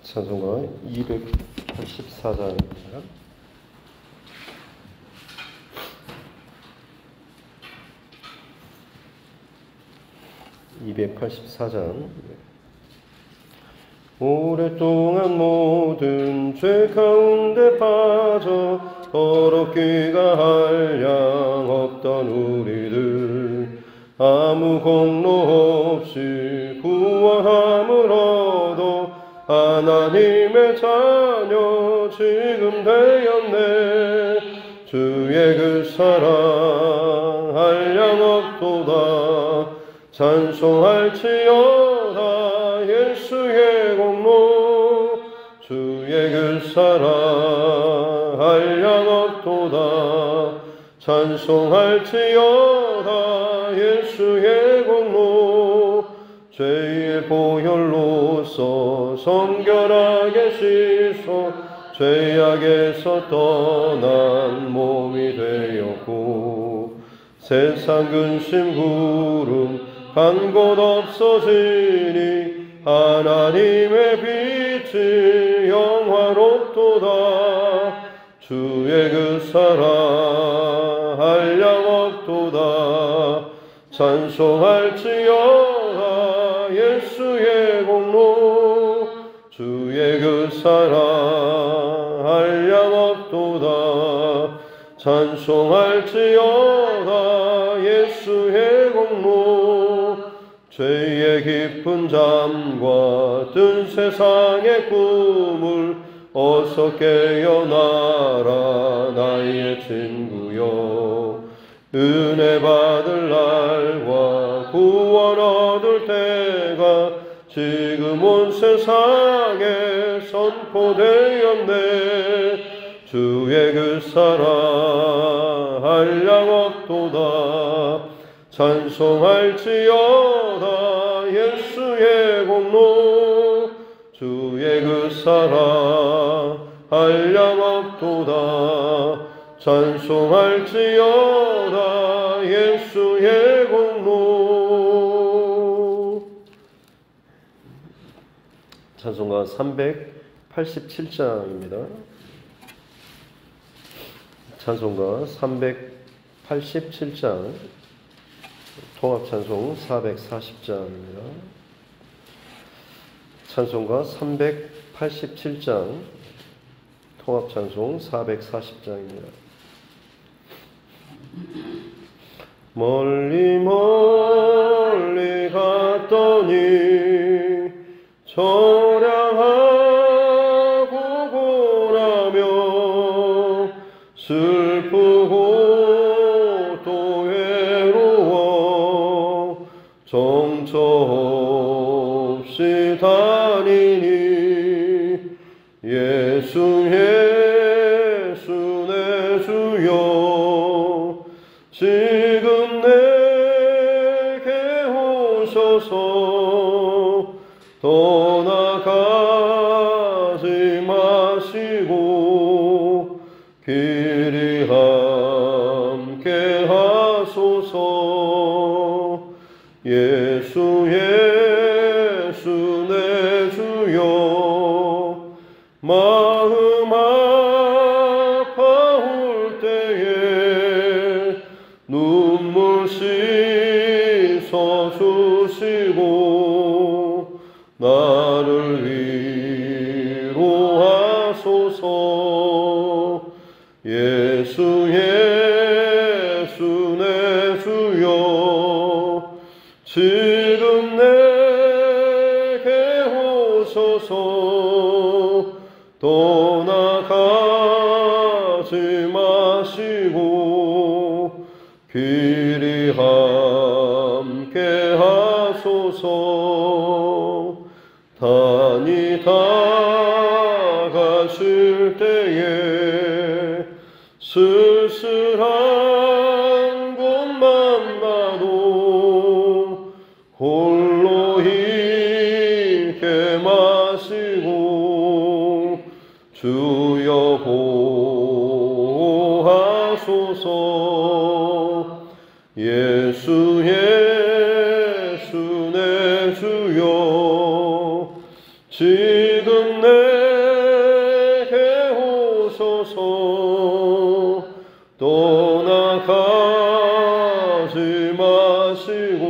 찬송가 284장입니다. 284장. 오랫동안 모든 죄 가운데 빠져 더럽기가 한량 없던 우리들 아무 공로 없이 구원함을 얻어 하나님의 자녀 지금 되었네. 주의 그 사랑 한량 없도다. 찬송할지어다 예수의 공로. 주의 그 사랑 한량 없도다. 찬송할지어다 예수의 공로. 죄의 보혈로서 성결하게 씻어 죄악에서 떠난 몸이 되었고 세상 근심 구름 한 곳 없어지니 하나님의 빛이 영화롭도다. 주의 그 사랑 한량 없도다. 찬송할지어다 예수의 공로. 주의 그 사랑 한량 없도다. 찬송할지어다 예수의 공로. 죄의 깊은 잠과 든 세상의 꿈을 어서 깨어나라 나의 친구여. 은혜 받을 날과 구원 얻을 때가 지금 온 세상에 선포되었네. 주의 그 사랑 한량 없도다. 찬송할지어다 예수의 공로. 주의 그 사랑 한량 없도다. 찬송할지어다 예수의 공로. 찬송가 387장입니다. 찬송가 387장, 통합찬송 440장입니다. 찬송가 387장, 통합찬송 440장입니다. 멀리 멀리 갔더니 처량하고 고라며 슬프고 또 외로워 정처 없이 다니니 예수 예수 내 주여 지금 내게 오소서. 떠나가지 마시고 길이 함께 하소서. 예수 예수 내 주여 마음 아파올 때에 눈물 씻어 주시고 나를 위로하소서. 예수 예수 내 주여 지금 내게 오소서. 떠나가지 마시고 길이 함께 하소서. 다니다 가실 때에 쓸쓸한 곳만 나도 홀로 있게 마시고 주여 보호하소서. 예수 예수 내 주여 지금 내게 오소서. 떠나가지 마시고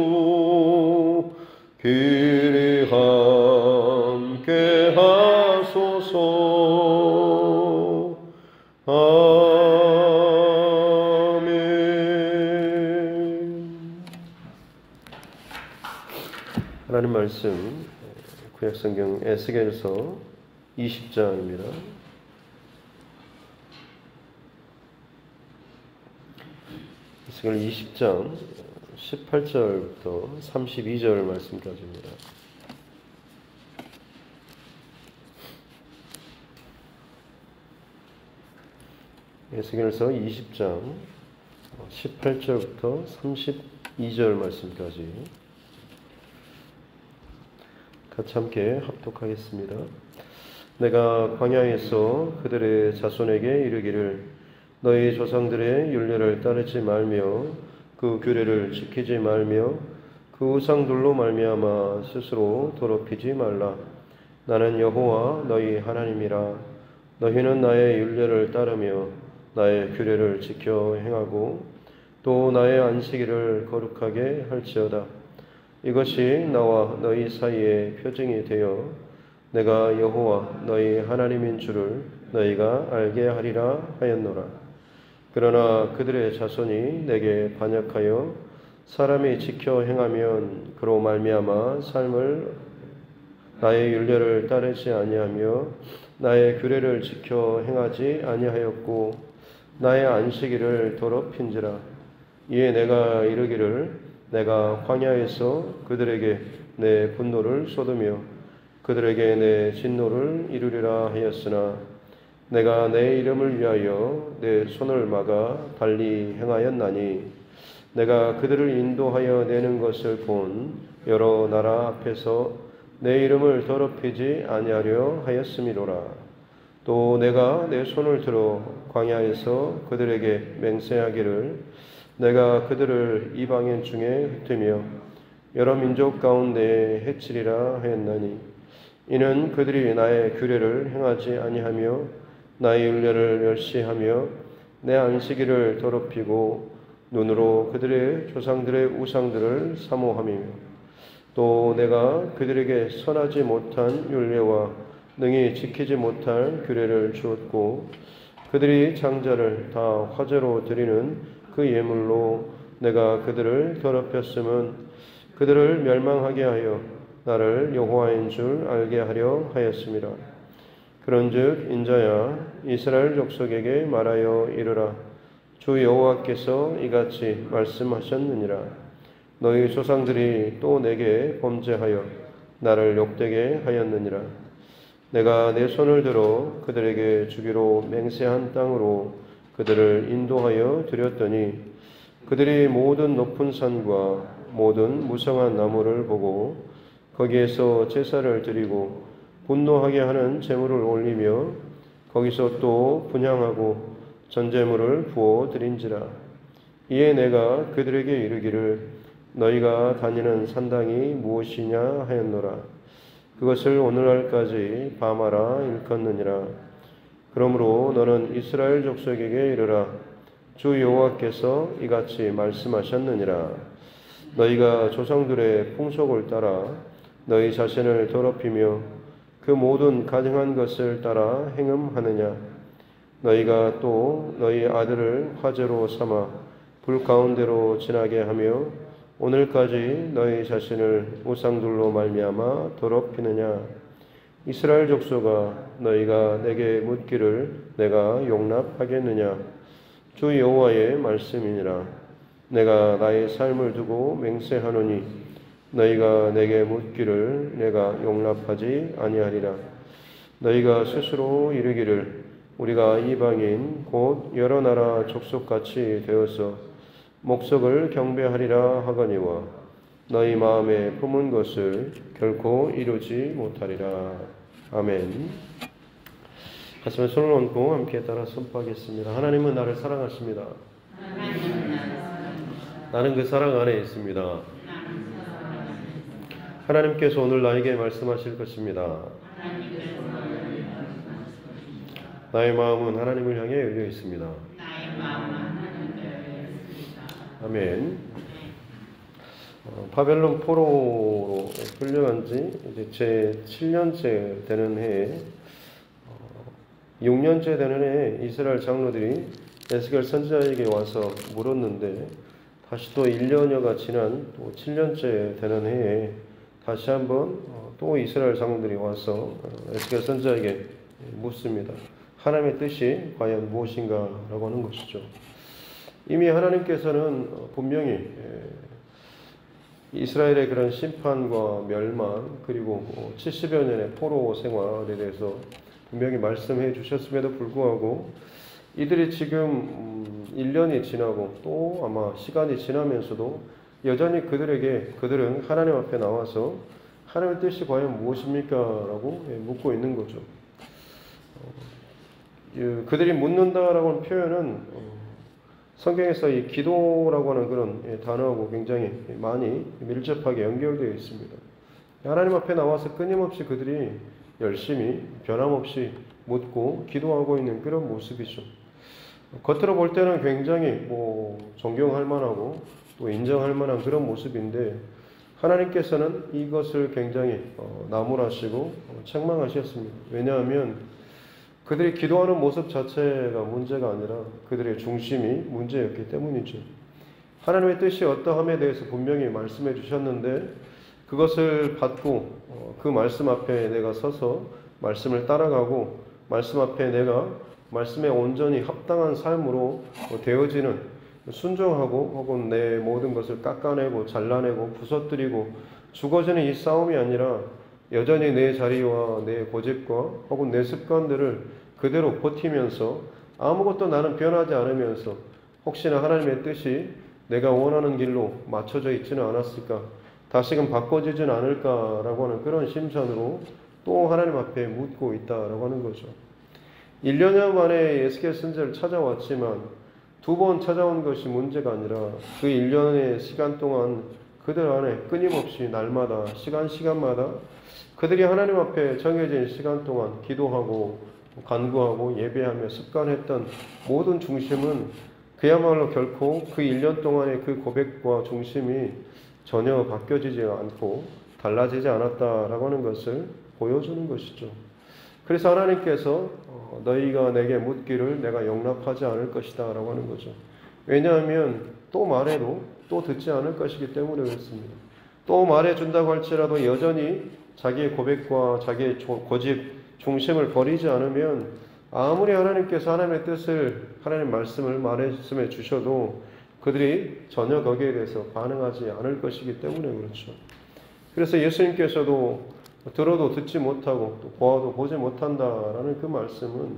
길이 함께 하소서. 아멘. 하나님 말씀 구약성경 에스겔서 20장입니다. 에스겔 20장 18절부터 32절 말씀까지입니다. 에스겔서 20장 18절부터 32절 말씀까지 같이 함께 합독하겠습니다. 내가 광야에서 그들의 자손에게 이르기를 너희 조상들의 율례를 따르지 말며 그 규례를 지키지 말며 그 우상들로 말미암아 스스로 더럽히지 말라. 나는 여호와 너희 하나님이라. 너희는 나의 율례를 따르며 나의 규례를 지켜 행하고 또 나의 안식일을 거룩하게 할지어다. 이것이 나와 너희 사이의 표징이 되어 내가 여호와 너희 하나님인 줄을 너희가 알게 하리라 하였노라. 그러나 그들의 자손이 내게 반역하여 사람이 지켜 행하면 그로 말미암아 삶을 나의 율례를 따르지 아니하며 나의 규례를 지켜 행하지 아니하였고 나의 안식일을 더럽힌지라. 이에 내가 이르기를 내가 광야에서 그들에게 내 분노를 쏟으며 그들에게 내 진노를 이루리라 하였으나 내가 내 이름을 위하여 내 손을 막아 달리 행하였나니 내가 그들을 인도하여 내는 것을 본 여러 나라 앞에서 내 이름을 더럽히지 아니하려 하였음이로라. 또 내가 내 손을 들어 광야에서 그들에게 맹세하기를 내가 그들을 이방인 중에 흩으며 여러 민족 가운데 해치리라 하였나니 이는 그들이 나의 규례를 행하지 아니하며 나의 율례를 멸시하며 내 안식일을 더럽히고 눈으로 그들의 조상들의 우상들을 사모함이며 또 내가 그들에게 선하지 못한 율례와 능히 지키지 못할 규례를 주었고 그들이 장자를 다 화제로 드리는 그 예물로 내가 그들을 더럽혔음은 그들을 멸망하게 하여 나를 여호와인 줄 알게 하려 하였습니다. 그런즉 인자야 이스라엘 족속에게 말하여 이르라. 주 여호와께서 이같이 말씀하셨느니라. 너희 조상들이 또 내게 범죄하여 나를 욕되게 하였느니라. 내가 내 손을 들어 그들에게 주기로 맹세한 땅으로 그들을 인도하여 드렸더니 그들이 모든 높은 산과 모든 무성한 나무를 보고 거기에서 제사를 드리고 분노하게 하는 제물을 올리며 거기서 또 분향하고 전제물을 부어 드린지라. 이에 내가 그들에게 이르기를 너희가 다니는 산당이 무엇이냐 하였노라. 그것을 오늘날까지 바마라 일컫느니라. 그러므로 너는 이스라엘 족속에게 이르라. 주 여호와께서 이같이 말씀하셨느니라. 너희가 조상들의 풍속을 따라 너희 자신을 더럽히며 그 모든 가증한 것을 따라 행음하느냐. 너희가 또 너희 아들을 화제로 삼아 불 가운데로 지나게 하며 오늘까지 너희 자신을 우상들로 말미암아 더럽히느냐. 이스라엘 족속아 너희가 내게 묻기를 내가 용납하겠느냐. 주 여호와의 말씀이니라. 내가 나의 삶을 두고 맹세하노니 너희가 내게 묻기를 내가 용납하지 아니하리라. 너희가 스스로 이르기를 우리가 이방인 곧 여러 나라 족속같이 되어서 목석을 경배하리라 하거니와 너희 마음에 품은 것을 결코 이루지 못하리라. 아멘. 가슴에 손을 얹고 함께 따라 선포하겠습니다. 하나님은 나를 사랑하십니다. 나는 그 사랑 안에 있습니다. 하나님께서 오늘 나에게 말씀하실 것입니다. 나의 마음은 하나님을 향해 열려 있습니다. 아멘. 바벨론 포로로 끌려간 지 이제 제 7년째 되는 해에 6년째 되는 해에 이스라엘 장로들이 에스겔 선지자에게 와서 물었는데 다시 또 1년여가 지난 또 7년째 되는 해에 다시 한번 또 이스라엘 장로들이 와서 에스겔 선지자에게 묻습니다. 하나님의 뜻이 과연 무엇인가 라고 하는 것이죠. 이미 하나님께서는 분명히 이스라엘의 그런 심판과 멸망 그리고 70여 년의 포로 생활에 대해서 분명히 말씀해 주셨음에도 불구하고 이들이 지금 1년이 지나고 또 아마 시간이 지나면서도 여전히 그들은 하나님 앞에 나와서 하나님의 뜻이 과연 무엇입니까? 라고 묻고 있는 거죠. 그들이 묻는다라고 하는 표현은 성경에서 이 기도라고 하는 그런 단어하고 굉장히 많이 밀접하게 연결되어 있습니다. 하나님 앞에 나와서 끊임없이 그들이 열심히 변함없이 묻고 기도하고 있는 그런 모습이죠. 겉으로 볼 때는 굉장히 존경할 만하고 또 인정할 만한 그런 모습인데 하나님께서는 이것을 굉장히 나무라시고 책망하셨습니다. 왜냐하면 그들이 기도하는 모습 자체가 문제가 아니라 그들의 중심이 문제였기 때문이죠. 하나님의 뜻이 어떠함에 대해서 분명히 말씀해 주셨는데 그것을 받고 그 말씀 앞에 내가 서서 말씀을 따라가고 말씀 앞에 내가 말씀에 온전히 합당한 삶으로 되어지는 순종하고 혹은 내 모든 것을 깎아내고 잘라내고 부서뜨리고 죽어지는 이 싸움이 아니라 여전히 내 자리와 내 고집과 혹은 내 습관들을 그대로 버티면서 아무것도 나는 변하지 않으면서 혹시나 하나님의 뜻이 내가 원하는 길로 맞춰져 있지는 않았을까? 다시금 바꿔지진 않을까라고 하는 그런 심산으로 또 하나님 앞에 묻고 있다라고 하는 거죠. 1년여 만에 에스겔 선지자를 찾아왔지만 2번 찾아온 것이 문제가 아니라 그 1년의 시간 동안 그들 안에 끊임없이 날마다 시간마다 그들이 하나님 앞에 정해진 시간 동안 기도하고 간구하고 예배하며 습관했던 모든 중심은 그야말로 결코 그 1년 동안의 그 고백과 중심이 전혀 바뀌어지지 않고 달라지지 않았다라고 하는 것을 보여주는 것이죠. 그래서 하나님께서 너희가 내게 묻기를 내가 용납하지 않을 것이다 라고 하는 거죠. 왜냐하면 또 말해도 또 듣지 않을 것이기 때문에 그렇습니다. 또 말해준다고 할지라도 여전히 자기의 고백과 자기의 고집, 중심을 버리지 않으면 아무리 하나님께서 하나님의 뜻을, 하나님의 말씀을 말씀해 주셔도 그들이 전혀 거기에 대해서 반응하지 않을 것이기 때문에 그렇죠. 그래서 예수님께서도 들어도 듣지 못하고 또 보아도 보지 못한다라는 그 말씀은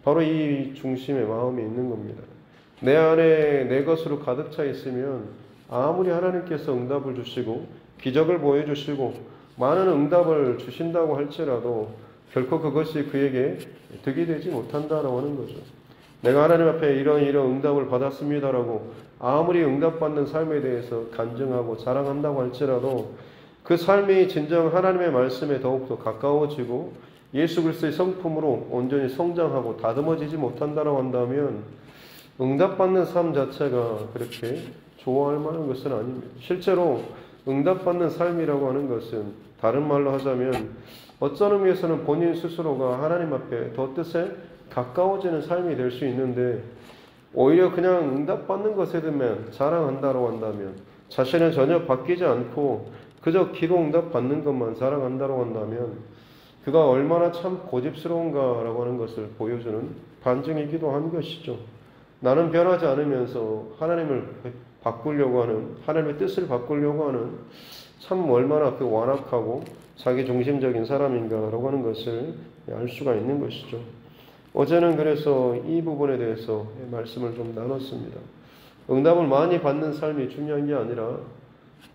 바로 이 중심의 마음이 있는 겁니다. 내 안에 내 것으로 가득 차 있으면 아무리 하나님께서 응답을 주시고 기적을 보여주시고 많은 응답을 주신다고 할지라도 결코 그것이 그에게 득이 되지 못한다라고 하는 거죠. 내가 하나님 앞에 이런 응답을 받았습니다라고 아무리 응답받는 삶에 대해서 간증하고 자랑한다고 할지라도 그 삶이 진정 하나님의 말씀에 더욱더 가까워지고 예수 그리스도의 성품으로 온전히 성장하고 다듬어지지 못한다라고 한다면 응답받는 삶 자체가 그렇게 좋아할 만한 것은 아닙니다. 실제로 응답받는 삶이라고 하는 것은 다른 말로 하자면 어떤 의미에서는 본인 스스로가 하나님 앞에 더 뜻에 가까워지는 삶이 될 수 있는데 오히려 그냥 응답받는 것에 대면 자랑한다고 한다면 자신은 전혀 바뀌지 않고 그저 기도 응답 받는 것만 자랑한다고 한다면 그가 얼마나 참 고집스러운가라고 하는 것을 보여주는 반증이기도 한 것이죠. 나는 변하지 않으면서 하나님을 바꾸려고 하는, 하나님의 뜻을 바꾸려고 하는 참 얼마나 그 완악하고 자기 중심적인 사람인가라고 하는 것을 알 수가 있는 것이죠. 어제는 그래서 이 부분에 대해서 말씀을 좀 나눴습니다. 응답을 많이 받는 삶이 중요한 게 아니라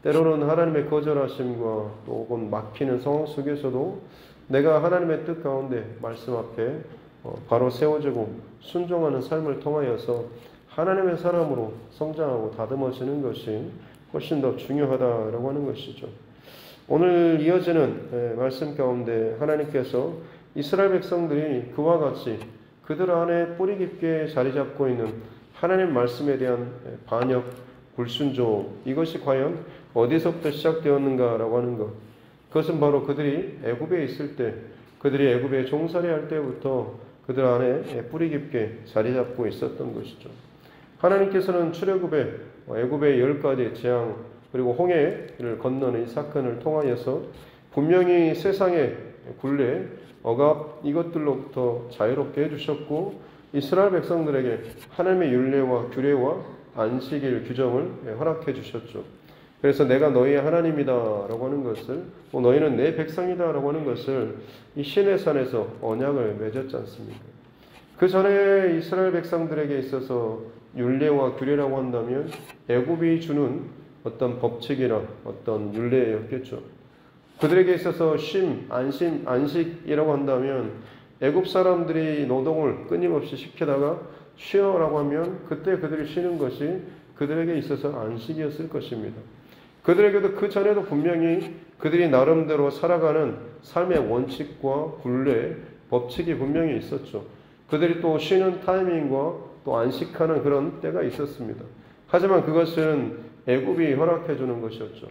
때로는 하나님의 거절하심과 또 혹은 막히는 상황 속에서도 내가 하나님의 뜻 가운데 말씀 앞에 바로 세워지고 순종하는 삶을 통하여서 하나님의 사람으로 성장하고 다듬어지는 것이 훨씬 더 중요하다라고 하는 것이죠. 오늘 이어지는 말씀 가운데 하나님께서 이스라엘 백성들이 그와 같이 그들 안에 뿌리 깊게 자리 잡고 있는 하나님 말씀에 대한 반역, 불순종, 이것이 과연 어디서부터 시작되었는가라고 하는 것. 그것은 바로 그들이 애굽에 있을 때, 그들이 애굽에 종살이할 때부터 그들 안에 뿌리 깊게 자리 잡고 있었던 것이죠. 하나님께서는 출애굽에 애굽의 10가지 재앙 그리고 홍해를 건너는 이 사건을 통하여서 분명히 세상의 굴레, 억압 이것들로부터 자유롭게 해주셨고 이스라엘 백성들에게 하나님의 율례와 규례와 안식일 규정을 허락해 주셨죠. 그래서 내가 너희의 하나님이다 라고 하는 것을 너희는 내 백성이다 라고 하는 것을 이 시내산에서 언약을 맺었지 않습니까? 그 전에 이스라엘 백성들에게 있어서 율례와 규례라고 한다면 애굽이 주는 어떤 법칙이나 어떤 율례였겠죠. 그들에게 있어서 안식이라고 한다면 애굽 사람들이 노동을 끊임없이 시키다가 쉬어라고 하면 그때 그들이 쉬는 것이 그들에게 있어서 안식이었을 것입니다. 그들에게도 그 전에도 분명히 그들이 나름대로 살아가는 삶의 원칙과 굴레, 법칙이 분명히 있었죠. 그들이 또 쉬는 타이밍과 또 안식하는 그런 때가 있었습니다. 하지만 그것은 애굽이 허락해 주는 것이었죠.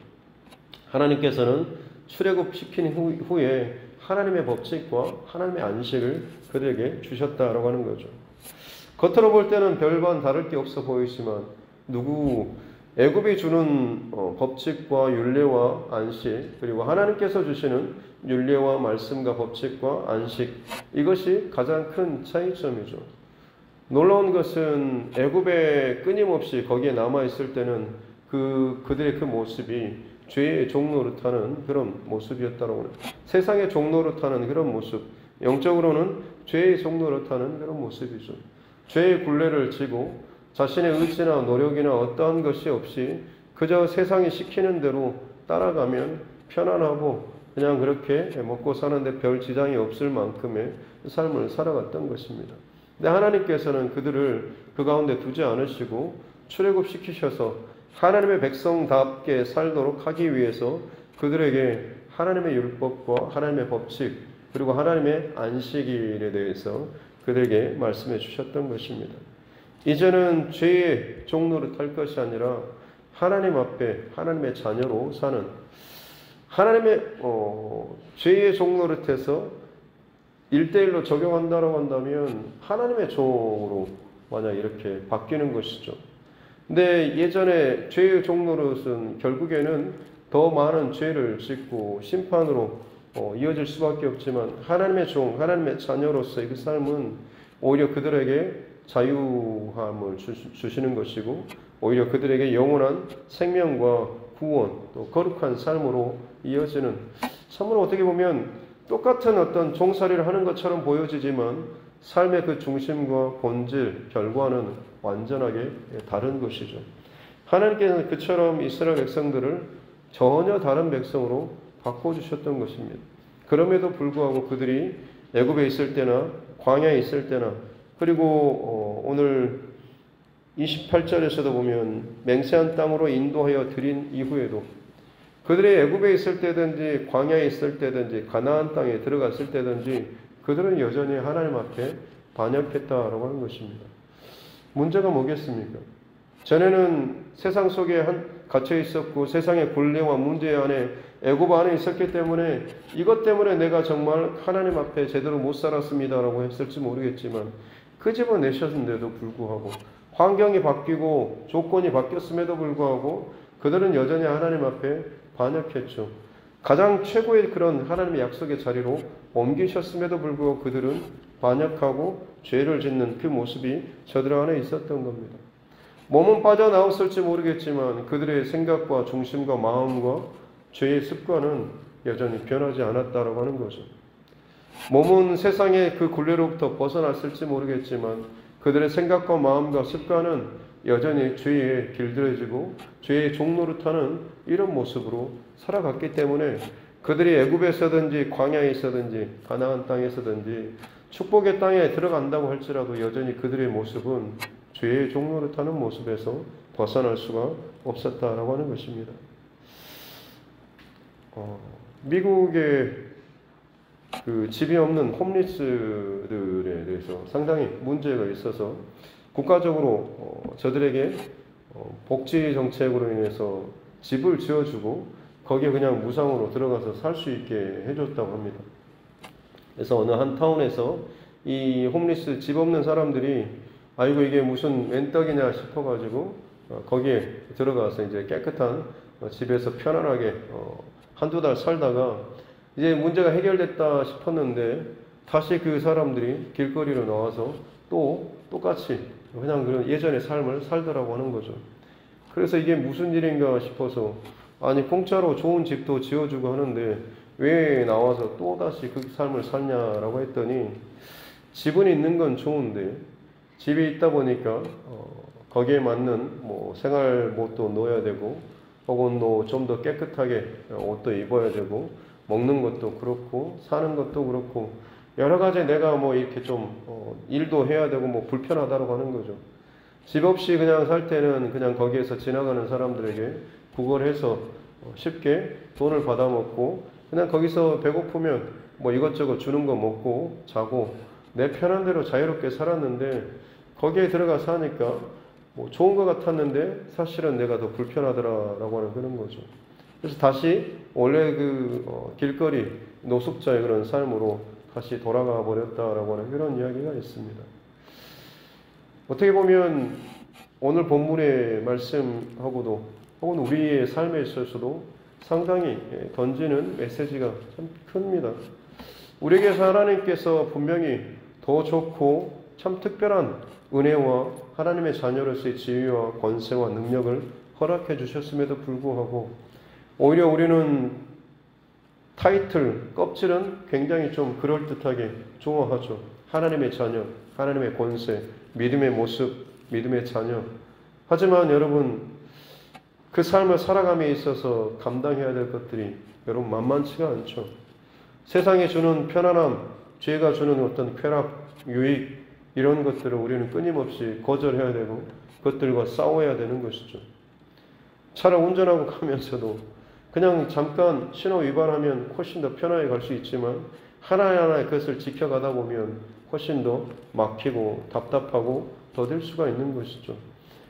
하나님께서는 출애굽 시킨 후에 하나님의 법칙과 하나님의 안식을 그들에게 주셨다라고 하는 거죠. 겉으로 볼 때는 별반 다를 게 없어 보이지만 애굽이 주는 법칙과 율례와 안식 그리고 하나님께서 주시는 율례와 말씀과 법칙과 안식 이것이 가장 큰 차이점이죠. 놀라운 것은 애굽에 끊임없이 거기에 남아 있을 때는 그들의 그 모습이 죄의 종노릇하는 그런 모습이었다라고 하는 세상의 종노릇하는 그런 모습 영적으로는 죄의 종노릇하는 그런 모습이죠. 죄의 굴레를 지고 자신의 의지나 노력이나 어떠한 것이 없이 그저 세상이 시키는 대로 따라가면 편안하고 그냥 그렇게 먹고 사는데 별 지장이 없을 만큼의 삶을 살아갔던 것입니다. 근데 하나님께서는 그들을 그 가운데 두지 않으시고 출애굽시키셔서 하나님의 백성답게 살도록 하기 위해서 그들에게 하나님의 율법과 하나님의 법칙 그리고 하나님의 안식일에 대해서 그들에게 말씀해 주셨던 것입니다. 이제는 죄의 종노릇할 것이 아니라 하나님 앞에 하나님의 자녀로 사는 하나님의 죄의 종노릇해서 1대1로 적용한다고 한다면 하나님의 종으로 만약 이렇게 바뀌는 것이죠. 근데 예전에 죄의 종노릇은 결국에는 더 많은 죄를 짓고 심판으로 이어질 수밖에 없지만 하나님의 종, 하나님의 자녀로서의 그 삶은 오히려 그들에게 자유함을 주시는 것이고 오히려 그들에게 영원한 생명과 구원 또 거룩한 삶으로 이어지는 참으로 어떻게 보면 똑같은 어떤 종살이를 하는 것처럼 보여지지만 삶의 그 중심과 본질, 결과는 완전하게 다른 것이죠. 하나님께서는 그처럼 이스라엘 백성들을 전혀 다른 백성으로 바꿔주셨던 것입니다. 그럼에도 불구하고 그들이 애굽에 있을 때나 광야에 있을 때나 그리고 오늘 28절에서도 보면 맹세한 땅으로 인도하여 드린 이후에도 그들이 애굽에 있을 때든지 광야에 있을 때든지 가나안 땅에 들어갔을 때든지 그들은 여전히 하나님 앞에 반역했다라고 하는 것입니다. 문제가 뭐겠습니까? 전에는 세상 속에 갇혀 있었고 세상의 굴레와 문제 안에 애굽 안에 있었기 때문에 이것 때문에 내가 정말 하나님 앞에 제대로 못 살았습니다라고 했을지 모르겠지만 끄집어내셨는데도 불구하고 환경이 바뀌고 조건이 바뀌었음에도 불구하고 그들은 여전히 하나님 앞에 반역했죠. 가장 최고의 그런 하나님의 약속의 자리로 옮기셨음에도 불구하고 그들은 반역하고 죄를 짓는 그 모습이 저들 안에 있었던 겁니다. 몸은 빠져나왔을지 모르겠지만 그들의 생각과 중심과 마음과 죄의 습관은 여전히 변하지 않았다라고 하는 거죠. 몸은 세상의 그 굴레로부터 벗어났을지 모르겠지만 그들의 생각과 마음과 습관은 여전히 죄에 길들여지고 죄의 종노릇하는 이런 모습으로 살아갔기 때문에 그들이 애굽에서든지 광야에 있어든지 가나안 땅에서든지 축복의 땅에 들어간다고 할지라도 여전히 그들의 모습은 죄의 종노릇하는 모습에서 벗어날 수가 없었다라고 하는 것입니다. 미국의 그 집이 없는 홈리스들에 대해서 상당히 문제가 있어서 국가적으로 저들에게 복지 정책으로 인해서 집을 지어주고 거기에 그냥 무상으로 들어가서 살 수 있게 해줬다고 합니다. 그래서 어느 한 타운에서 이 홈리스 집 없는 사람들이 아이고 이게 무슨 웬떡이냐 싶어가지고 거기에 들어가서 이제 깨끗한 집에서 편안하게 한두 달 살다가 이제 문제가 해결됐다 싶었는데 다시 그 사람들이 길거리로 나와서 또 똑같이 그냥 그런 예전의 삶을 살더라고 하는 거죠. 그래서 이게 무슨 일인가 싶어서 아니 공짜로 좋은 집도 지어주고 하는데 왜 나와서 또다시 그 삶을 살냐라고 했더니 집은 있는 건 좋은데 집이 있다 보니까 거기에 맞는 뭐 생활복도 넣어야 되고 혹은 좀 더 깨끗하게 옷도 입어야 되고 먹는 것도 그렇고 사는 것도 그렇고 여러 가지 내가 뭐 이렇게 좀 일도 해야 되고 뭐 불편하다고 하는 거죠. 집 없이 그냥 살 때는 그냥 거기에서 지나가는 사람들에게 구걸해서 쉽게 돈을 받아먹고 그냥 거기서 배고프면 뭐 이것저것 주는 거 먹고 자고 내 편한 대로 자유롭게 살았는데 거기에 들어가 사니까 뭐 좋은 것 같았는데 사실은 내가 더 불편하더라라고 하는 그런 거죠. 그래서 다시 원래 그 길거리 노숙자의 그런 삶으로 다시 돌아가 버렸다라고 하는 그런 이야기가 있습니다. 어떻게 보면 오늘 본문의 말씀하고도 혹은 우리의 삶에 있어서도 상당히 던지는 메시지가 참 큽니다. 우리에게서 하나님께서 분명히 더 좋고 참 특별한 은혜와 하나님의 자녀로서의 지위와 권세와 능력을 허락해 주셨음에도 불구하고 오히려 우리는 타이틀, 껍질은 굉장히 좀 그럴듯하게 좋아하죠. 하나님의 자녀, 하나님의 권세, 믿음의 모습, 믿음의 자녀. 하지만 여러분 그 삶을 살아감에 있어서 감당해야 될 것들이 여러분 만만치가 않죠. 세상이 주는 편안함, 죄가 주는 어떤 쾌락, 유익 이런 것들을 우리는 끊임없이 거절해야 되고 그것들과 싸워야 되는 것이죠. 차를 운전하고 가면서도 그냥 잠깐 신호 위반하면 훨씬 더 편하게 갈 수 있지만 하나하나 그것을 지켜가다 보면 훨씬 더 막히고 답답하고 더딜 수가 있는 것이죠.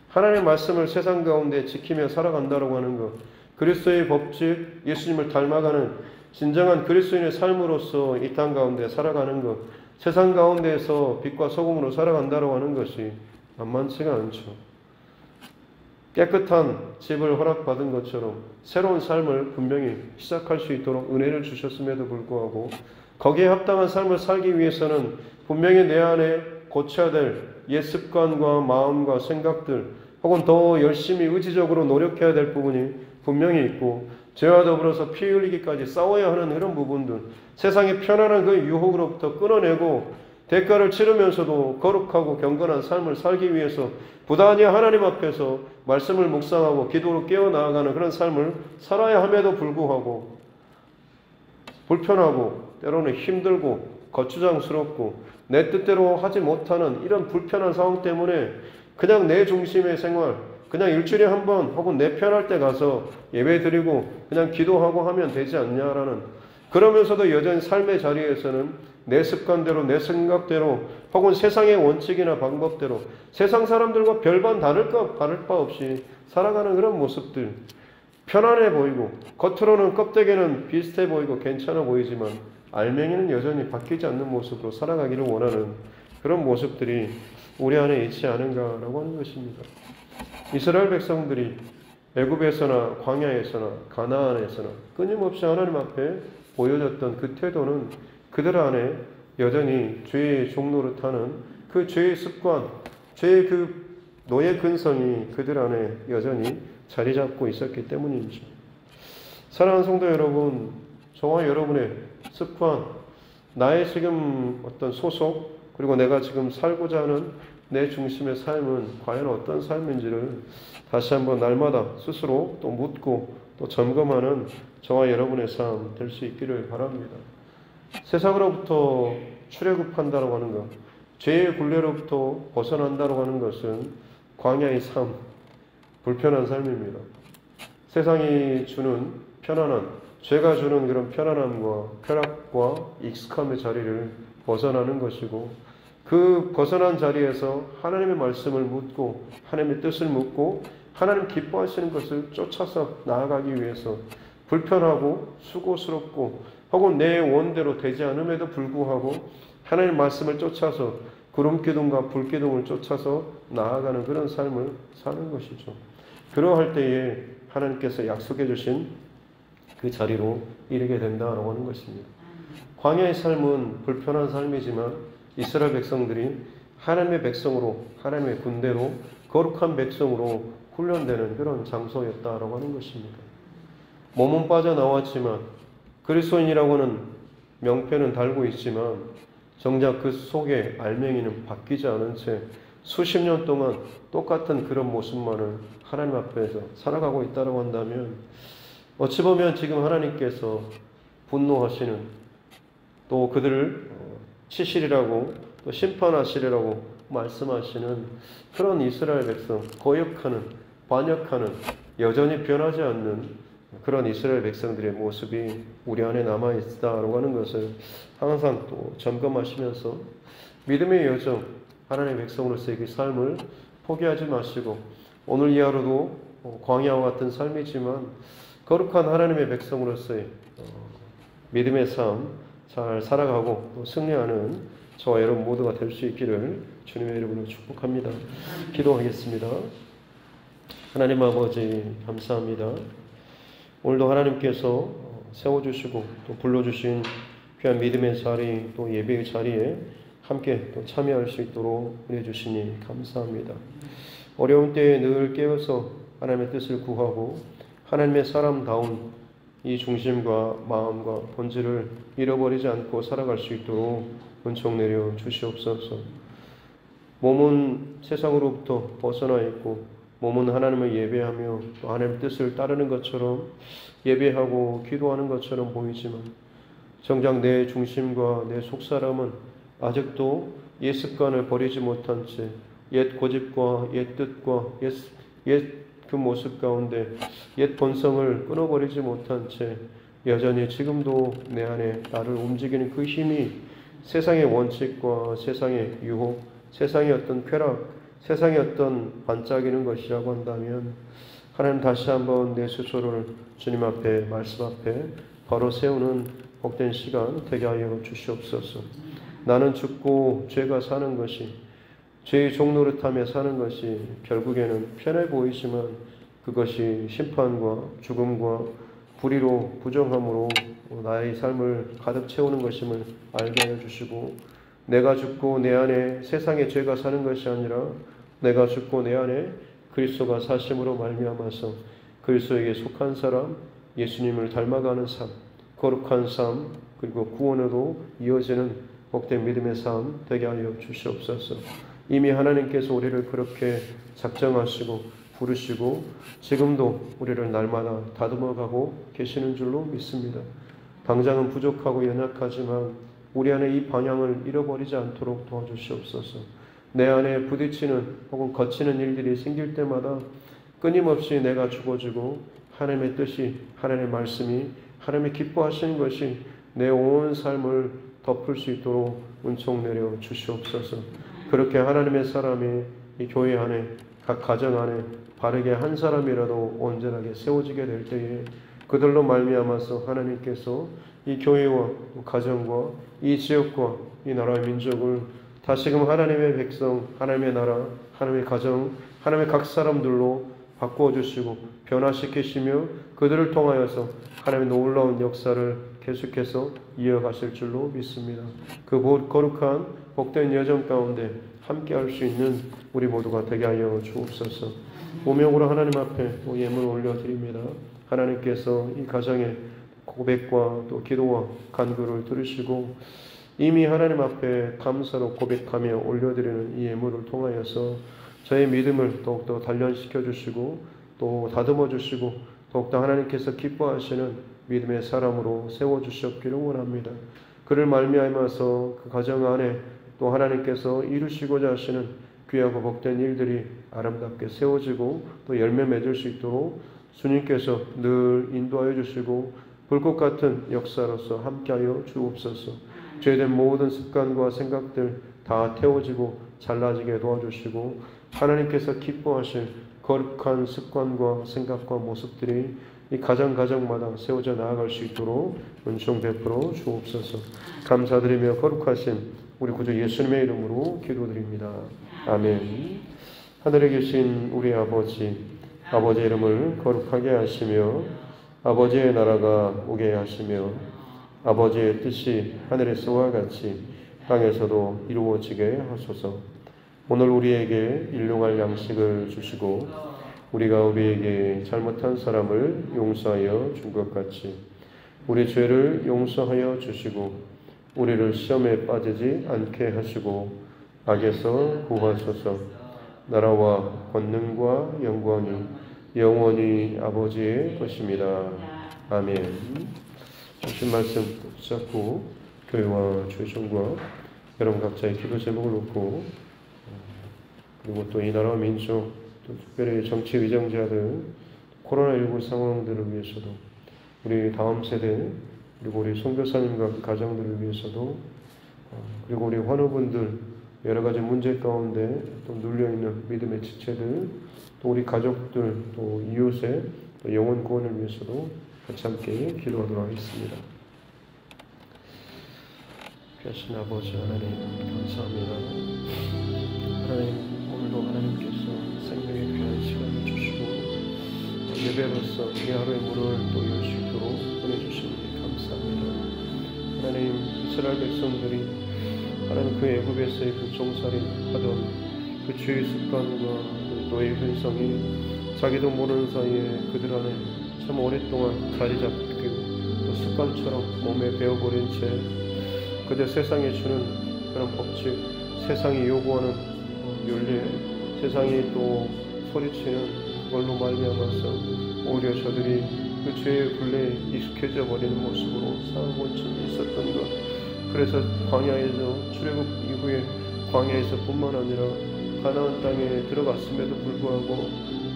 하나님의 말씀을 세상 가운데 지키며 살아간다고 하는 것, 그리스도의 법칙, 예수님을 닮아가는 진정한 그리스도인의 삶으로서 이 땅 가운데 살아가는 것, 세상 가운데에서 빛과 소금으로 살아간다고 하는 것이 만만치가 않죠. 깨끗한 집을 허락받은 것처럼 새로운 삶을 분명히 시작할 수 있도록 은혜를 주셨음에도 불구하고 거기에 합당한 삶을 살기 위해서는 분명히 내 안에 고쳐야 될 옛 습관과 마음과 생각들 혹은 더 열심히 의지적으로 노력해야 될 부분이 분명히 있고 죄와 더불어서 피 흘리기까지 싸워야 하는 그런 부분들, 세상의 편안한 그 유혹으로부터 끊어내고 대가를 치르면서도 거룩하고 경건한 삶을 살기 위해서 부단히 하나님 앞에서 말씀을 묵상하고 기도로 깨어나가는 그런 삶을 살아야 함에도 불구하고 불편하고 때로는 힘들고 거추장스럽고 내 뜻대로 하지 못하는 이런 불편한 상황 때문에 그냥 내 중심의 생활, 그냥 일주일에 한 번 혹은 내 편할 때 가서 예배 드리고 그냥 기도하고 하면 되지 않냐라는, 그러면서도 여전히 삶의 자리에서는 내 습관대로 내 생각대로 혹은 세상의 원칙이나 방법대로 세상 사람들과 별반 다를 바 없이 살아가는 그런 모습들, 편안해 보이고 겉으로는 껍데기는 비슷해 보이고 괜찮아 보이지만 알맹이는 여전히 바뀌지 않는 모습으로 살아가기를 원하는 그런 모습들이 우리 안에 있지 않은가라고 하는 것입니다. 이스라엘 백성들이 애굽에서나 광야에서나 가나안에서나 끊임없이 하나님 앞에 보여줬던 그 태도는 그들 안에 여전히 죄의 종노릇하는 그 죄의 습관, 죄의 그 노예 근성이 그들 안에 여전히 자리 잡고 있었기 때문이죠. 사랑하는 성도 여러분, 저와 여러분의 습관, 나의 지금 어떤 소속, 그리고 내가 지금 살고자 하는 내 중심의 삶은 과연 어떤 삶인지를 다시 한번 날마다 스스로 또 묻고 또 점검하는 저와 여러분의 삶 될 수 있기를 바랍니다. 세상으로부터 출애굽한다고 하는 것, 죄의 굴레로부터 벗어난다고 하는 것은 광야의 삶, 불편한 삶입니다. 세상이 주는 편안한 죄가 주는 그런 편안함과 쾌락과 익숙함의 자리를 벗어나는 것이고, 그 벗어난 자리에서 하나님의 말씀을 묻고 하나님의 뜻을 묻고 하나님 기뻐하시는 것을 쫓아서 나아가기 위해서 불편하고 수고스럽고 혹은 내 원대로 되지 않음에도 불구하고 하나님 말씀을 쫓아서 구름기둥과 불기둥을 쫓아서 나아가는 그런 삶을 사는 것이죠. 그러할 때에 하나님께서 약속해 주신 그 자리로 이르게 된다라고 하는 것입니다. 광야의 삶은 불편한 삶이지만 이스라엘 백성들이 하나님의 백성으로, 하나님의 군대로, 거룩한 백성으로 훈련되는 그런 장소였다라고 하는 것입니다. 몸은 빠져나왔지만 그리스도인이라고 하는 명패는 달고 있지만 정작 그 속에 알맹이는 바뀌지 않은 채 수십 년 동안 똑같은 그런 모습만을 하나님 앞에서 살아가고 있다고 한다면 어찌 보면 지금 하나님께서 분노하시는, 또 그들을 치시리라고 또 심판하시리라고 말씀하시는 그런 이스라엘 백성, 거역하는, 반역하는, 여전히 변하지 않는 그런 이스라엘 백성들의 모습이 우리 안에 남아있다라고 하는 것을 항상 또 점검하시면서 믿음의 여정, 하나님의 백성으로서의 그 삶을 포기하지 마시고 오늘 이 하루도 광야와 같은 삶이지만 거룩한 하나님의 백성으로서의 믿음의 삶 잘 살아가고 또 승리하는 저와 여러분 모두가 될 수 있기를 주님의 이름으로 축복합니다. 기도하겠습니다. 하나님 아버지 감사합니다. 오늘도 하나님께서 세워주시고 또 불러주신 귀한 믿음의 자리 또 예배의 자리에 함께 또 참여할 수 있도록 은혜 주시니 감사합니다. 어려운 때에 늘 깨어서 하나님의 뜻을 구하고 하나님의 사람다운 이 중심과 마음과 본질을 잃어버리지 않고 살아갈 수 있도록 은총 내려 주시옵소서. 몸은 세상으로부터 벗어나 있고 몸은 하나님을 예배하며 또 하나님의 뜻을 따르는 것처럼 예배하고 기도하는 것처럼 보이지만 정작 내 중심과 내 속사람은 아직도 옛 습관을 버리지 못한 채 옛 고집과 옛 뜻과 옛 그 모습 가운데 옛 본성을 끊어버리지 못한 채 여전히 지금도 내 안에 나를 움직이는 그 힘이 세상의 원칙과 세상의 유혹, 세상의 어떤 쾌락, 세상의 어떤 반짝이는 것이라고 한다면 하나님 다시 한번 내 스스로를 주님 앞에 말씀 앞에 바로 세우는 복된 시간 되게 하여 주시옵소서. 나는 죽고 죄가 사는 것이 죄의 종노릇하며 사는 것이 결국에는 편해 보이지만 그것이 심판과 죽음과 불의로 부정함으로 나의 삶을 가득 채우는 것임을 알게 하여 주시고 내가 죽고 내 안에 세상의 죄가 사는 것이 아니라 내가 죽고 내 안에 그리스도가 사심으로 말미암아서 그리스도에게 속한 사람, 예수님을 닮아가는 삶, 거룩한 삶 그리고 구원으로 이어지는 복된 믿음의 삶 되게 하여 주시옵소서. 이미 하나님께서 우리를 그렇게 작정하시고 부르시고 지금도 우리를 날마다 다듬어가고 계시는 줄로 믿습니다. 당장은 부족하고 연약하지만 우리 안에 이 방향을 잃어버리지 않도록 도와주시옵소서. 내 안에 부딪히는 혹은 거치는 일들이 생길 때마다 끊임없이 내가 죽어지고 하나님의 뜻이, 하나님의 말씀이, 하나님의 기뻐하시는 것이 내 온 삶을 덮을 수 있도록 은총 내려 주시옵소서. 그렇게 하나님의 사람이 이 교회 안에 각 가정 안에 바르게 한 사람이라도 온전하게 세워지게 될 때에 그들로 말미암아서 하나님께서 이 교회와 가정과 이 지역과 이 나라의 민족을 다시금 하나님의 백성, 하나님의 나라, 하나님의 가정, 하나님의 각 사람들로 바꾸어 주시고 변화시키시며 그들을 통하여서 하나님의 놀라운 역사를 계속해서 이어가실 줄로 믿습니다. 그 거룩한 복된 여정 가운데 함께할 수 있는 우리 모두가 되게 하여 주옵소서. 오명으로 하나님 앞에 예물 올려드립니다. 하나님께서 이 가정의 고백과 또 기도와 간구를 들으시고 이미 하나님 앞에 감사로 고백하며 올려드리는 이 예물을 통하여서 저의 믿음을 더욱더 단련시켜 주시고 또 다듬어 주시고 더욱더 하나님께서 기뻐하시는 믿음의 사람으로 세워주시옵기를 원합니다. 그를 말미암아서 그 가정 안에 또 하나님께서 이루시고자 하시는 귀하고 복된 일들이 아름답게 세워지고 또 열매 맺을 수 있도록 주님께서 늘 인도하여 주시고 불꽃 같은 역사로서 함께하여 주옵소서. 죄된 모든 습관과 생각들 다 태워지고 잘라지게 도와주시고 하나님께서 기뻐하실 거룩한 습관과 생각과 모습들이 이 가정마다 세워져 나아갈 수 있도록 은총 베풀어 주옵소서. 감사드리며 거룩하신 우리 구주 예수님의 이름으로 기도드립니다. 아멘. 하늘에 계신 우리 아버지, 아버지의 이름을 거룩하게 하시며 아버지의 나라가 오게 하시며 아버지의 뜻이 하늘에서와 같이 땅에서도 이루어지게 하소서. 오늘 우리에게 일용할 양식을 주시고 우리가 우리에게 잘못한 사람을 용서하여 준 것 같이 우리 죄를 용서하여 주시고 우리를 시험에 빠지지 않게 하시고 악에서 구하소서. 나라와 권능과 영광이 영원히 아버지의 것입니다. 아멘. 주신 말씀 붙잡고 교회와 조정과 여러분 각자의 기도 제목을 놓고 그리고 또 이 나라와 민족 또 특별히 정치 위정자들 코로나19 상황들을 위해서도 우리 다음 세대 그리고 우리 선교사님과 그 가정들을 위해서도 그리고 우리 환우분들 여러 가지 문제 가운데 또 눌려있는 믿음의 지체들 또 우리 가족들 또 이웃의 또 영혼 구원을 위해서도 같이 함께 기도하도록 하겠습니다. 귀하신 아버지 하나님 감사합니다. 하나님 오늘도 하나님께서 생명의 귀한 시간을 주시고 예배로서 이 하루의 문을 또 열 수 있도록 보내주시니 감사합니다. 하나님 이스라엘 백성들이 하나님 그 애굽에서의 그 종살이 하던 그 죄의 습관과 그 노예의 근성이 자기도 모르는 사이에 그들 안에 참 오랫동안 자리 잡고 또 습관처럼 몸에 배어버린 채 그저 세상에 주는 그런 법칙, 세상이 요구하는 윤리, 세상이 또 소리치는 그걸로 말미암아서 오히려 저들이 그 죄의 굴레에 익숙해져 버리는 모습으로 살고 있었던 것. 그래서 광야에서 출애굽 이후에 광야에서뿐만 아니라 가나안 땅에 들어갔음에도 불구하고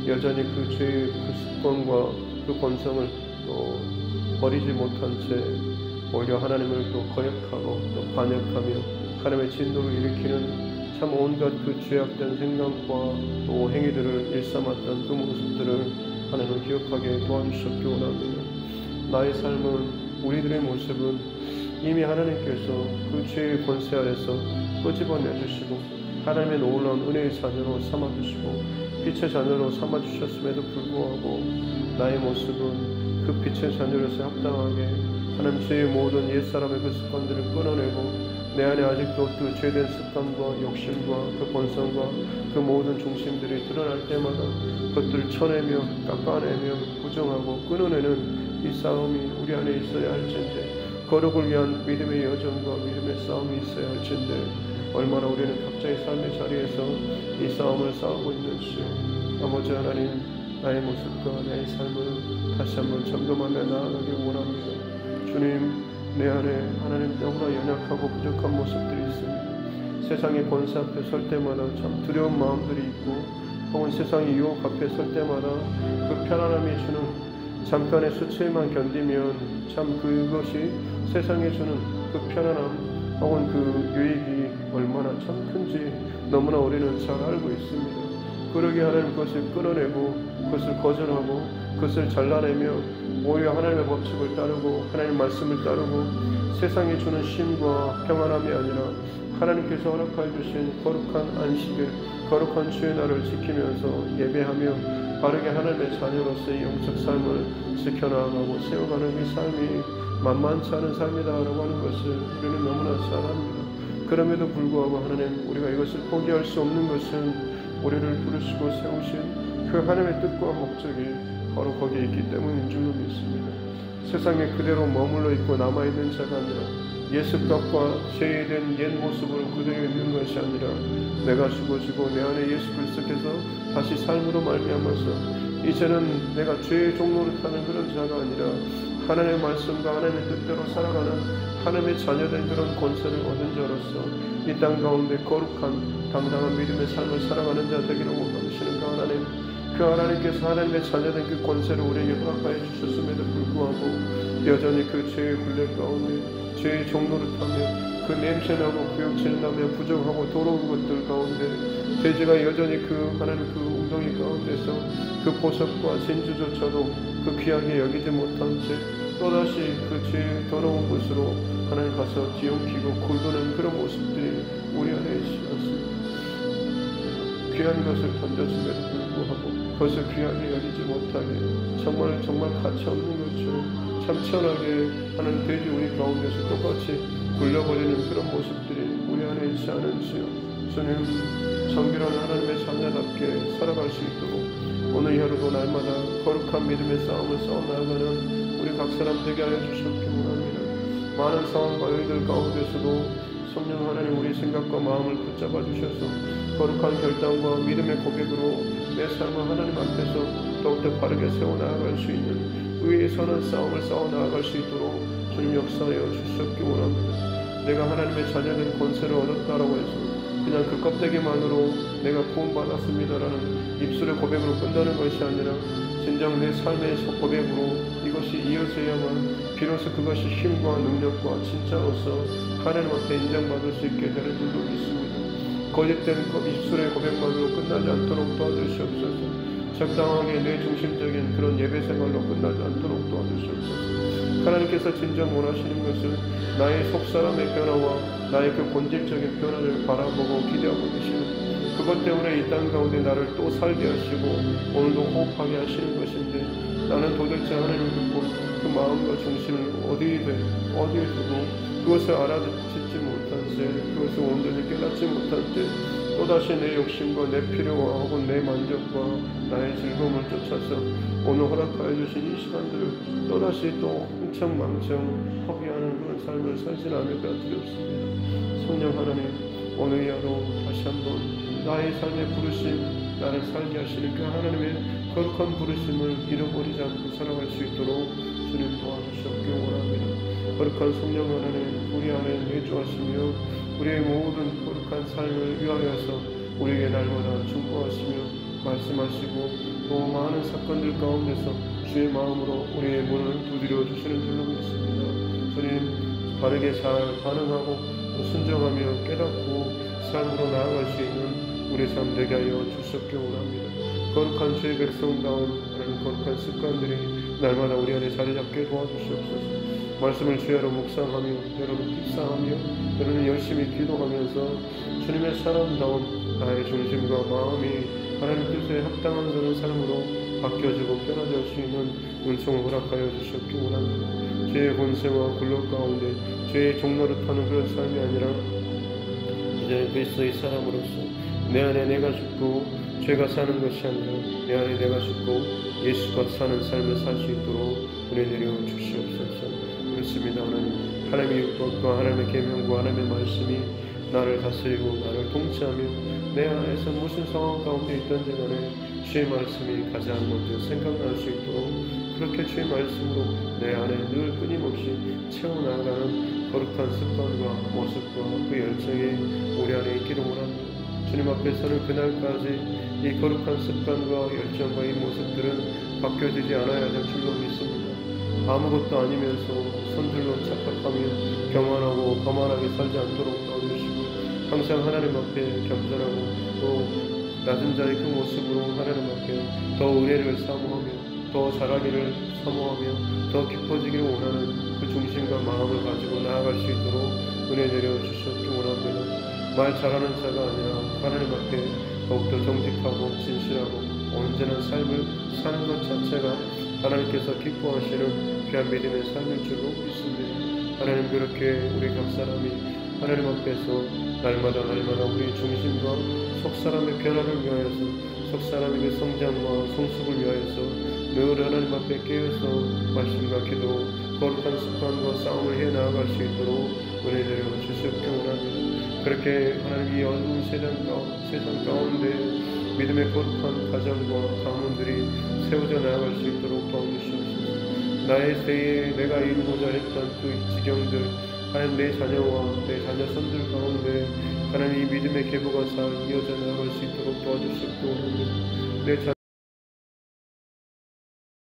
여전히 그 죄의 그 습관과 그 본성을 또 버리지 못한 채 오히려 하나님을 또 거역하고 또 반역하며 하나님의 진노를 일으키는 참 온갖 그 죄악된 생각과 또 행위들을 일삼았던 그 모습들을 하나님을 기억하게 도와주셨기 원합니다. 나의 삶은 우리들의 모습은 이미 하나님께서 그 죄의 권세 아래서 끄집어내주시고 하나님의 놀라운 은혜의 자녀로 삼아주시고 빛의 자녀로 삼아주셨음에도 불구하고 나의 모습은 그 빛의 자녀로서 합당하게 하나님 죄의 모든 옛사람의 그 습관들을 끊어내고 내 안에 아직도 그 죄된 습관과 욕심과 그 본성과 그 모든 중심들이 드러날 때마다 그것들을 쳐내며 깎아내며 부정하고 끊어내는 이 싸움이 우리 안에 있어야 할진데 거룩을 위한 믿음의 여정과 믿음의 싸움이 있어야 할진데 얼마나 우리는 각자의 삶의 자리에서 이 싸움을 싸우고 있는지요. 아버지 하나님 나의 모습과 나의 삶을 다시 한번 점검하며 나아가길 원합니다. 주님 내 안에 하나님 너무나 연약하고 부족한 모습들이 있습니다. 세상의 권세 앞에 설 때마다 참 두려운 마음들이 있고 혹은 세상의 유혹 앞에 설 때마다 그 편안함이 주는 잠깐의 수치만 견디면 참 그것이 세상에 주는 그 편안함 혹은 그 유익이 얼마나 참 큰지 너무나 우리는 잘 알고 있습니다. 그러게 하나님 그것을 끊어내고 그것을 거절하고 그것을 잘라내며 오히려 하나님의 법칙을 따르고 하나님의 말씀을 따르고 세상이 주는 쉼과 평안함이 아니라 하나님께서 허락하여 주신 거룩한 안식일, 거룩한 주의 날을 지키면서 예배하며 바르게 하나님의 자녀로서의 영적 삶을 지켜나가고 세워가는 이 삶이 만만치 않은 삶이다라고 하는 것을 우리는 너무나 잘 압니다. 그럼에도 불구하고 하나님 우리가 이것을 포기할 수 없는 것은 우리를 부르시고 세우신 그 하나님의 뜻과 목적이 바로 거기에 있기 때문인 줄로 믿습니다. 세상에 그대로 머물러 있고 남아있는 자가 아니라 옛 습관과 죄된 옛 모습으로 그대로 있는 것이 아니라 내가 죽어지고 내 안에 예수 그리스도께서 다시 삶으로 말미암아서 이제는 내가 죄의 종로를 타는 그런 자가 아니라 하나님의 말씀과 하나님의 뜻대로 살아가는 하나님의 자녀된 그런 권세를 얻은 자로서 이 땅 가운데 거룩한 당당한 믿음의 삶을 살아가는 자 되기를 원하시는 그 하나님, 그 하나님께서 하나님의 자녀된 그 권세를 우리에게 허락하여 주셨음에도 불구하고 여전히 그 죄의 굴레 가운데 죄의 종노릇하며 그 냄새나고 구역질나며 부정하고 더러운 것들 가운데 돼지가 여전히 그 하나님 그 웅덩이 가운데서 그 보석과 진주조차도 그 귀하게 여기지 못한 채 또다시 그 죄의 더러운 곳으로 하나님 가서 뒤엉키고 굴르는 그런 모습들이 우리 안에 있었습니다. 귀한 것을 던져줌에도 불구하고 그것을 귀하게 여기지 못하게 정말 가치 없는 것처럼 참천하게 하는 돼지 우리 가운데서 똑같이 굴려버리는 그런 모습들이 우리 안에 있지 않은지요. 주님, 정결한 하나님의 자녀답게 살아갈 수 있도록 오늘 하루도 날마다 거룩한 믿음의 싸움을 싸워나가는 우리 각 사람 되게 하여 주셨기 원합니다. 많은 상황과 일들 가운데서도 성령 하나님 우리 생각과 마음을 붙잡아 주셔서 거룩한 결단과 믿음의 고백으로 내 삶을 하나님 앞에서 더욱더 바르게 세워나갈 수 있는 의의 선한 싸움을 싸워나갈 수 있도록 주님 역사하여 주셨기 원합니다. 내가 하나님의 자녀된 권세를 얻었다라고 해서 그냥 그 껍데기만으로 내가 구원받았습니다라는 입술의 고백으로 끝나는 것이 아니라 진정 내 삶의 고백으로 이것이 이어져야만 비로소 그것이 힘과 능력과 진짜로서 하나님 앞에 인정받을 수 있게 되는 줄로 믿습니다. 거짓된 입술의 고백만으로 끝나지 않도록 도와주시옵소서. 적당하게 내 중심적인 그런 예배 생활로 끝나지 않도록 도와주시옵소서. 하나님께서 진정 원하시는 것은 나의 속사람의 변화와 나의 그 본질적인 변화를 바라보고 기대하고 계시는 그것 때문에 이 땅 가운데 나를 또 살게 하시고 오늘도 호흡하게 하시는 것인데 나는 도대체 하나님의 그 마음과 중심을 어디에 두고 그것을 알아듣지 못한 채 그것을 온전히 깨닫지 못한 채 또다시 내 욕심과 내 필요와 혹은 내 만족과 나의 즐거움을 쫓아서 오늘 허락하여 주신 이 시간들을 또다시 또 흥청망청 허비하는 그런 삶을 살지 않을까 두렵습니다. 성령 하나님, 오늘 이 하루 다시 한번 나의 삶의 부르심, 나를 살게 하시는 그 하나님의 거룩한 부르심을 잃어버리지 않고 살아갈 수 있도록 주님 도와주시옵기 원합니다. 거룩한 성령 하나님, 우리 안에 내주하시며 우리의 모든 거룩한 삶을 위하여서 우리에게 날마다 충고하시며 말씀하시고 또 많은 사건들 가운데서 주의 마음으로 우리의 문을 두드려 주시는 줄로 믿습니다. 주님, 바르게 잘 반응하고 순종하며 깨닫고 삶으로 나아갈 수 있는 우리 삶 되게 하여 주시옵기 원합니다. 거룩한 주의 백성다운 하나님 거룩한 습관들이 날마다 우리 안에 자리 잡게 도와주시옵소서. 말씀을 주야로 묵상하며 여러분 묵상하며 여러분 열심히 기도하면서 주님의 사람다운 나의 중심과 마음이 하나님 뜻에 합당한 그런 삶으로 바뀌어지고 변화될 수 있는 은총을 허락하여 주시옵기 원합니다. 죄의 권세와 굴욕 가운데 죄의 종노릇하는 그런 삶이 아니라 이제 그리스도의 사람으로서 내 안에 내가 죽고 죄가 사는 것이 아니라 내 안에 내가 죽고 예수가 사는 삶을 살 수 있도록 은혜 내려 주시옵소서. 그렇습니다. 하나님의 율법과 하나님의 계명과 하나님의 말씀이 나를 다스리고 나를 통치하며 내 안에서 무슨 상황 가운데 있든지 간에 주의 말씀이 가장 먼저 생각날 수 있도록 그렇게 주의 말씀으로 내 안에 늘 끊임없이 채워나가는 거룩한 습관과 모습과 그 열정이 우리 안에 있기를 원합니다. 주님 앞에 서는 그날까지 이 거룩한 습관과 열정과 이 모습들은 바뀌어지지 않아야 될 줄로 믿습니다. 아무것도 아니면서 손들로 착각하며 교만하고 거만하게 살지 않도록 도와주시고 항상 하나님 앞에 겸손하고 또 낮은 자의 그 모습으로 하나님 앞에 더 은혜를 사모하며 더 잘하기를 사모하며 더 깊어지기를 원하는 그 중심과 마음을 가지고 나아갈 수 있도록 은혜 내려 주셨기 원합니다. 말 잘하는 자가 아니라 하나님 앞에 더욱더 정직하고 진실하고 온전한 삶을 사는 것 자체가 하나님께서 기뻐하시는 귀한 믿음의 삶일 줄로 믿습니다. 하나님 그렇게 우리 각 사람이 하나님 앞에서 날마다 우리의 중심과 속사람의 변화를 위하여서 속사람의 성장과 성숙을 위하여서 늘 하나님 앞에 깨어서 말씀과 기도 거룩한 습관과 싸움을 해나아갈 수 있도록 은혜 내려 주시옵기 원합니다. 그렇게 하나님이 어두운 세상 가운데 믿음의 거룩한 가정과 가문들이 세워져 나아갈 수 있도록 도와주시옵소서. 나의 세에 내가 이루고자 했던 그 지경들 하나님 내 자녀와 내 자녀손들 가운데 하나님 이 믿음의 계보가 잘 이어져 나아갈 수 있도록 도와주시옵기 원합니다.